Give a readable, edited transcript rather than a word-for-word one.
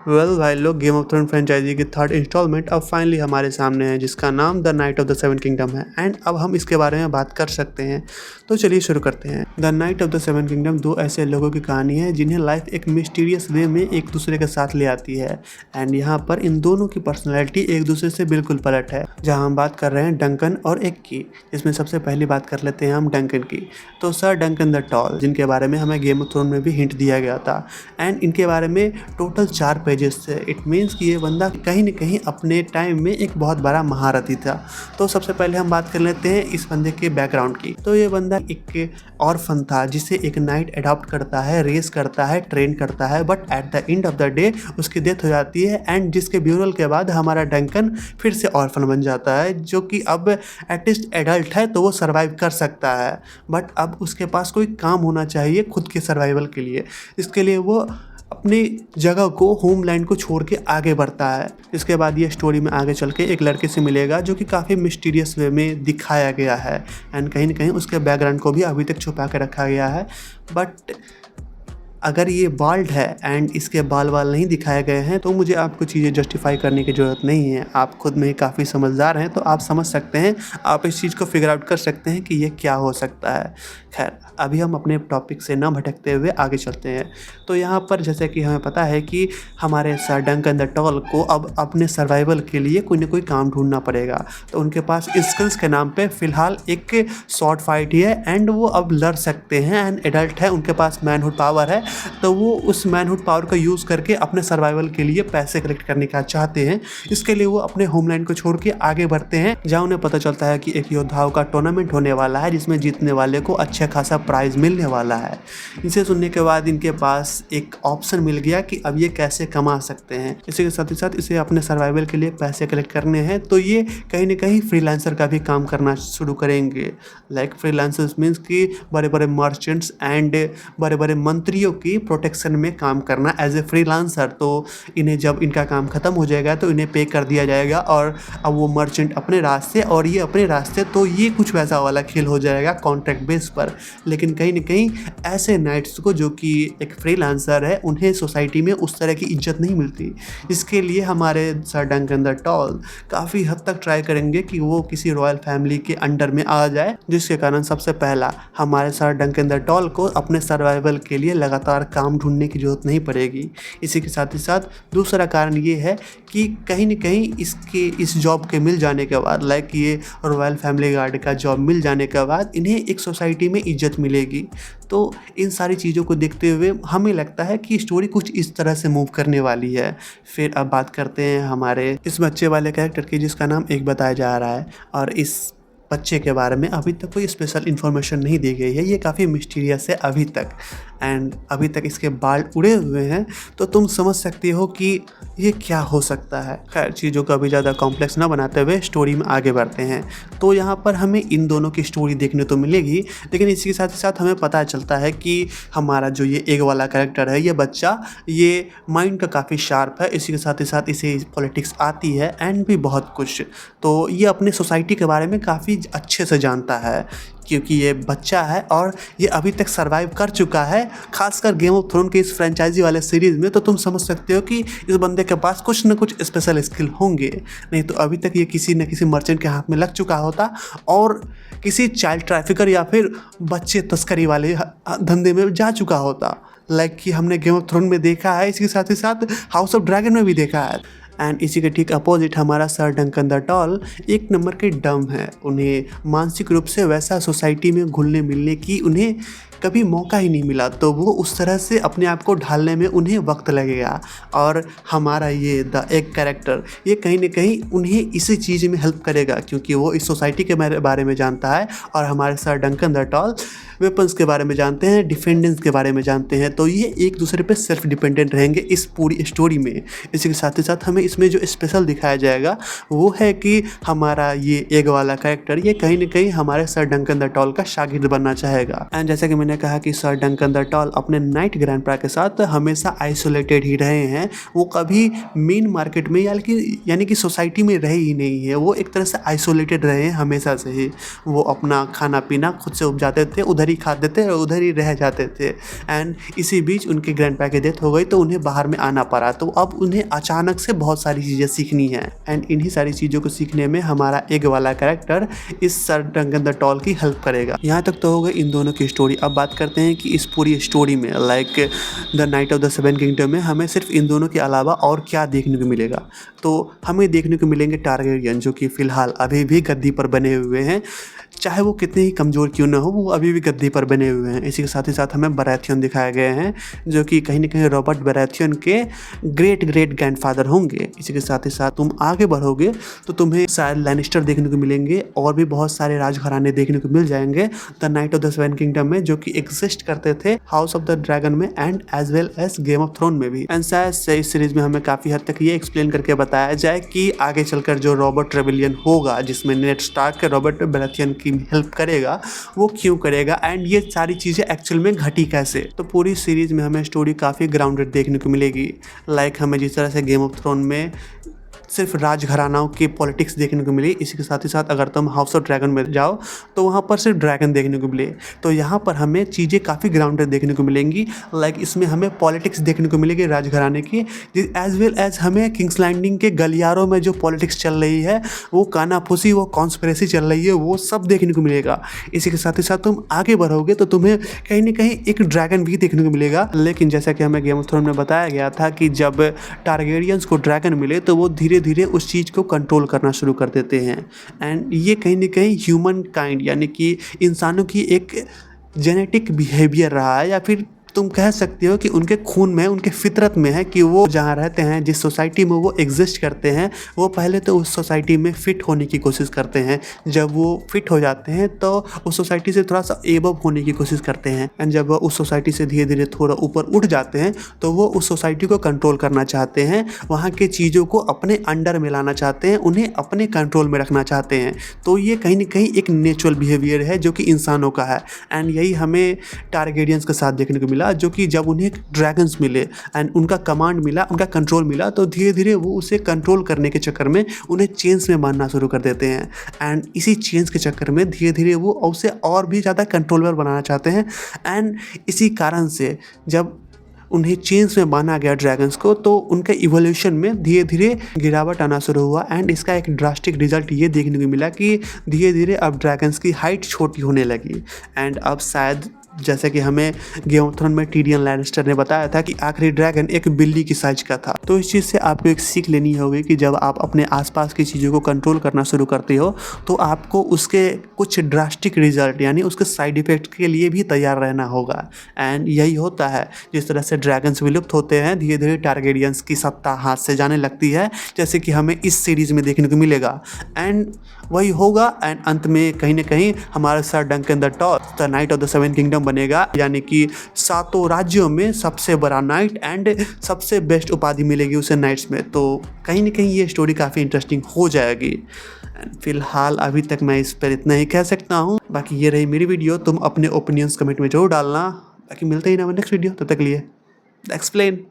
Well भाई लोग, game of throne franchise की थर्ड इंस्टॉलमेंट अब फाइनली हमारे सामने है, जिसका नाम the knight of the seven kingdom है। एंड अब हम इसके बारे में बात कर सकते हैं। तो चलिए शुरू करते हैं। The knight of the seven kingdom दो ऐसे लोगों की कहानी है जिन्हें लाइफ एक मिस्टीरियस वे में एक दूसरे के साथ ले आती है। एंड यहाँ पर इन दोनों की पर्सनैलिटी एक दूसरे से बिल्कुल पलट है। जहाँ हम बात कर रहे हैं डंकन और एक की, जिसमें सबसे पहली बात कर लेते हैं हम डंकन की। तो सर डंकन द टॉल, जिनके बारे में हमें गेम ऑफ थ्रोन में भी हिंट दिया गया था। एंड इनके बारे में टोटल 4 पेजेस थे। इट मीन्स कि ये बंदा कहीं न कहीं अपने टाइम में एक बहुत बड़ा महारथी था। तो सबसे पहले हम बात कर लेते हैं इस बंदे के बैकग्राउंड की। तो ये बंदा एक ऑर्फन था जिसे एक नाइट अडॉप्ट करता है, रेस करता है, ट्रेन करता है, but at the end of the day उसकी डेथ हो जाती है। एंड जिसके ब्यूरल के बाद हमारा डंकन फिर से ऑर्फन बन जाता है, जो कि अब एटलीस्ट एडल्ट है तो वो सर्वाइव कर सकता है। बट अब उसके पास कोई काम होना चाहिए खुद के सर्वाइवल के लिए। इसके लिए वो अपनी जगह को, होमलैंड को छोड़ के आगे बढ़ता है। इसके बाद ये स्टोरी में आगे चल के एक लड़के से मिलेगा जो कि काफ़ी मिस्टीरियस वे में दिखाया गया है। एंड कहीं ना कहीं उसके बैकग्राउंड को भी अभी तक छुपा के रखा गया है। बट अगर ये बाल्ड है एंड इसके बाल नहीं दिखाए गए हैं तो मुझे आपको चीज़ें जस्टिफाई करने की ज़रूरत नहीं है। आप खुद में ही काफ़ी समझदार हैं तो आप समझ सकते हैं, आप इस चीज़ को फिगर आउट कर सकते हैं कि ये क्या हो सकता है। खैर, अभी हम अपने टॉपिक से ना भटकते हुए आगे चलते हैं। तो यहाँ पर जैसे कि हमें पता है कि हमारे सर डंकन द टॉल को अब अपने सर्वाइवल के लिए कोई ना कोई काम ढूंढना पड़ेगा। तो उनके पास स्किल्स के नाम पे फ़िलहाल एक शॉर्ट फाइट ही है एंड वो अब लड़ सकते हैं। एंड एडल्ट है, उनके पास मैनहुड पावर है, तो वो उस मैनहुड पावर का यूज़ करके अपने सर्वाइवल के लिए पैसे कलेक्ट करने का चाहते हैं। इसके लिए वो अपने होमलैंड को छोड़ के आगे बढ़ते हैं, जहाँ उन्हें पता चलता है कि एक योद्धाओं का टूर्नामेंट होने वाला है जिसमें जीतने वाले को अच्छा खासा प्राइज़ मिलने वाला है। इसे सुनने के बाद इनके पास एक ऑप्शन मिल गया कि अब ये कैसे कमा सकते हैं। इसी के साथ ही साथ इसे अपने सर्वाइवल के लिए पैसे कलेक्ट करने हैं, तो ये कहीं ना कहीं फ्रीलांसर का भी काम करना शुरू करेंगे। लाइक फ्रीलांसर्स मीन्स कि बड़े बड़े मर्चेंट्स एंड बड़े बड़े मंत्रियों की प्रोटेक्शन में काम करना एज ए फ्रीलांसर। तो इन्हें जब इनका काम ख़त्म हो जाएगा तो इन्हें पे कर दिया जाएगा और अब वो मर्चेंट अपने रास्ते और ये अपने रास्ते। तो ये कुछ वैसा वाला खेल हो जाएगा कॉन्ट्रैक्ट बेस पर। लेकिन कहीं ना कहीं ऐसे नाइट्स को जो कि एक फ्रीलांसर है उन्हें सोसाइटी में उस तरह की इज्जत नहीं मिलती। इसके लिए हमारे सर डंकन द टॉल काफ़ी हद तक ट्राई करेंगे कि वो किसी रॉयल फैमिली के अंडर में आ जाए, जिसके कारण सबसे पहला हमारे सर डंकन द टॉल को अपने सर्वाइवल के लिए लगातार काम ढूंढने की ज़रूरत नहीं पड़ेगी। इसी के साथ ही साथ दूसरा कारण ये है कि कहीं न कहीं इसके इस जॉब के मिल जाने के बाद, लाइक ये रॉयल फैमिली गार्ड का जॉब मिल जाने के बाद इन्हें एक सोसाइटी में इज्जत मिलेगी। तो इन सारी चीज़ों को देखते हुए हमें लगता है कि स्टोरी कुछ इस तरह से मूव करने वाली है। फिर अब बात करते हैं हमारे इस बच्चे वाले कैरेक्टर की, जिसका नाम एक बताया जा रहा है। और इस बच्चे के बारे में अभी तक कोई स्पेशल इन्फॉर्मेशन नहीं दी गई है। ये काफ़ी मिस्टीरियस है अभी तक। एंड अभी तक इसके बाल उड़े हुए हैं, तो तुम समझ सकते हो कि ये क्या हो सकता है। खैर, चीज़ों को अभी ज़्यादा कॉम्प्लेक्स ना बनाते हुए स्टोरी में आगे बढ़ते हैं। तो यहाँ पर हमें इन दोनों की स्टोरी देखने तो मिलेगी, लेकिन इसी के साथ ही साथ हमें पता चलता है कि हमारा जो ये एग वाला कैरेक्टर है, ये बच्चा, ये माइंड का काफ़ी शार्प है। इसी के साथ ही साथ इसे पॉलिटिक्स आती है एंड भी बहुत कुछ। तो ये अपने सोसाइटी के बारे में काफ़ी अच्छे से जानता है, क्योंकि ये बच्चा है और ये अभी तक सर्वाइव कर चुका है, खासकर गेम ऑफ थ्रोन के इस फ्रेंचाइजी वाले सीरीज़ में। तो तुम समझ सकते हो कि इस बंदे के पास कुछ न कुछ स्पेशल स्किल होंगे, नहीं तो अभी तक ये किसी न किसी मर्चेंट के हाथ में लग चुका होता और किसी चाइल्ड ट्रैफिकर या फिर बच्चे तस्करी वाले धंधे में जा चुका होता, लाइक कि हमने गेम ऑफ थ्रोन में देखा है। इसके साथ ही साथ हाउस ऑफ ड्रैगन में भी देखा है। एंड इसी के ठीक अपोजिट हमारा सर डंकन द टॉल एक नंबर के डम है। उन्हें मानसिक रूप से वैसा सोसाइटी में घुलने मिलने की उन्हें कभी मौका ही नहीं मिला, तो वो उस तरह से अपने आप को ढालने में उन्हें वक्त लगेगा। और हमारा ये द एक कैरेक्टर, ये कहीं ना कहीं उन्हें इसी चीज़ में हेल्प करेगा, क्योंकि वो इस सोसाइटी के बारे में जानता है और हमारे sir Duncan the tall weapons के बारे में जानते हैं, डिफेंडेंस के बारे में जानते हैं। तो ये एक दूसरे पे सेल्फ डिपेंडेंट रहेंगे इस पूरी स्टोरी में। इसी के साथ ही साथ हमें इसमें जो स्पेशल दिखाया जाएगा वो है कि हमारा ये एग वाला कैरेक्टर, ये कहीं ना कहीं हमारे सर डंकन द टॉल का शागिर्द बनना चाहेगा। एंड जैसा कि मैंने मैंने कहा कि सर डंकन द टॉल अपने नाइट ग्रैंडपा के साथ हमेशा आइसोलेटेड ही रहे हैं। वो कभी मेन मार्केट में यानी कि सोसाइटी में रहे ही नहीं है। वो एक तरह से आइसोलेटेड रहे हैं हमेशा से ही। वो अपना खाना पीना खुद से उपजाते थे, उधर ही खाते थे और उधर ही रह जाते थे। एंड इसी बीच उनके ग्रैंडपा की डेथ हो गई तो उन्हें बाहर में आना पड़ा। तो अब उन्हें अचानक से बहुत सारी चीज़ें सीखनी है एंड इन्हीं सारी चीज़ों को सीखने में हमारा एग वाला कैरेक्टर इस सर डंकन द टॉल की हेल्प करेगा। यहाँ तक तो हो गई इन दोनों की स्टोरी। अब बात करते हैं कि इस पूरी स्टोरी में like the knight of the seven kingdom में हमें सिर्फ इन दोनों के अलावा और क्या देखने को मिलेगा। तो हमें देखने को मिलेंगे टारगेरियन, जो कि फ़िलहाल अभी भी गद्दी पर बने हुए हैं। चाहे वो कितने ही कमज़ोर क्यों ना हो, वो अभी भी गद्दी पर बने हुए हैं। इसी के साथ ही साथ हमें बराथियन दिखाए गए हैं, जो कि कहीं ना कहीं रॉबर्ट बराथियन के ग्रेट ग्रैंडफादर होंगे। इसी के साथ ही साथ तुम आगे बढ़ोगे तो तुम्हें शायद लैनिस्टर देखने को मिलेंगे और भी बहुत सारे राजघराने देखने को मिल जाएंगे the knight of the seven kingdom में, जो कि एग्जिस्ट करते थे हाउस ऑफ द ड्रैगन में and as well as game of throne में भी। एंड शायद से इस सीरीज में हमें काफ़ी हद तक ये एक्सप्लेन करके बताया जाए कि आगे चलकर जो रॉबर्ट रेबिलियन होगा, जिसमें नेड स्टार्क रॉबर्ट बराथियन की हेल्प करेगा, वो क्यों करेगा एंड ये सारी चीज़ें एक्चुअल में घटी कैसे। तो पूरी सीरीज में हमें स्टोरी काफ़ी ग्राउंडेड देखने को मिलेगी। लाइक हमें जिस तरह से गेम ऑफ थ्रोन में सिर्फ राजघरानाओं की पॉलिटिक्स देखने को मिली, इसी के साथ ही साथ अगर तुम हाउस ऑफ ड्रैगन में जाओ तो वहाँ पर सिर्फ ड्रैगन देखने को मिले। तो यहाँ पर हमें चीज़ें काफ़ी ग्राउंडेड देखने को मिलेंगी। लाइक इसमें हमें पॉलिटिक्स देखने को मिलेगी राजघराने की, एज वेल एज हमें किंग्स लैंडिंग के गलियारों में जो पॉलिटिक्स चल रही है, वो कानाफूसी, वो कॉन्स्पिरेसी चल रही है, वो सब देखने को मिलेगा। इसी के साथ ही साथ तुम आगे बढ़ोगे तो तुम्हें कहीं ना कहीं एक ड्रैगन भी देखने को मिलेगा। लेकिन जैसा कि हमें गेम ऑफ थ्रोन में बताया गया था कि जब टारगेरियंस को ड्रैगन मिले तो वो धीरे धीरे उस चीज़ को कंट्रोल करना शुरू कर देते हैं। एंड ये कहीं ना कहीं ह्यूमन काइंड यानी कि इंसानों की एक जेनेटिक बिहेवियर रहा है, या फिर तुम कह सकते हो कि उनके खून में, उनके फितरत में है कि वो जहाँ रहते हैं, जिस सोसाइटी में वो एग्जिस्ट करते हैं, वो पहले तो उस सोसाइटी में फ़िट होने की कोशिश करते हैं। जब वो फिट हो जाते हैं तो उस सोसाइटी से थोड़ा सा एबव होने की कोशिश करते हैं। एंड जब वो उस सोसाइटी से धीरे धीरे थोड़ा ऊपर उठ जाते हैं तो वो उस सोसाइटी को कंट्रोल करना चाहते हैं, वहाँ के चीज़ों को अपने अंडर में लाना चाहते हैं, उन्हें अपने कंट्रोल में रखना चाहते हैं। तो ये कहीं ना कहीं एक नेचुरल बिहेवियर है जो कि इंसानों का है। एंड यही हमें टारगेरियंस के साथ देखने को मिला, जो कि जब उन्हें ड्रैगन्स मिले एंड उनका कमांड मिला, उनका कंट्रोल मिला, तो धीरे धीरे वो उसे कंट्रोल करने के चक्कर में उन्हें चेंस में मारना शुरू कर देते हैं। एंड इसी चेंस के चक्कर में धीरे धीरे वो उसे और भी ज़्यादा कंट्रोलर बनाना चाहते हैं। एंड इसी कारण से जब उन्हें चेंस में माना गया ड्रैगन्स को, तो उनके इवोल्यूशन में धीरे धीरे गिरावट आना शुरू हुआ। एंड इसका एक ड्रास्टिक रिजल्ट ये देखने को मिला कि धीरे धीरे अब ड्रैगन्स की हाइट छोटी होने लगी। एंड अब शायद जैसे कि हमें गेम ऑफ थ्रोन में टीरियन लैनिस्टर ने बताया था कि आखिरी ड्रैगन एक बिल्ली की साइज का था। तो इस चीज़ से आपको एक सीख लेनी होगी कि जब आप अपने आसपास की चीज़ों को कंट्रोल करना शुरू करते हो तो आपको उसके कुछ ड्रास्टिक रिजल्ट यानी उसके साइड इफ़ेक्ट के लिए भी तैयार रहना होगा। एंड यही होता है, जिस तरह से ड्रैगन्स विलुप्त होते हैं, धीरे धीरे टारगेरियंस की सत्ता हाथ से जाने लगती है, जैसे कि हमें इस सीरीज़ में देखने को मिलेगा। एंड वही होगा एंड अंत में कहीं ना कहीं हमारे sir Duncan the tall the knight of the seven kingdom बनेगा, यानी कि 7 राज्यों में सबसे बड़ा नाइट एंड सबसे बेस्ट उपाधि मिलेगी उसे नाइट्स में। तो कहीं ना कहीं ये स्टोरी काफ़ी इंटरेस्टिंग हो जाएगी। फिलहाल अभी तक मैं इस पर इतना ही कह सकता हूँ। बाकी ये रही मेरी वीडियो, तुम अपने ओपिनियंस कमेंट में जरूर डालना। बाकी मिलते ही ना नेक्स्ट वीडियो, तब तक लिए एक्सप्लेन।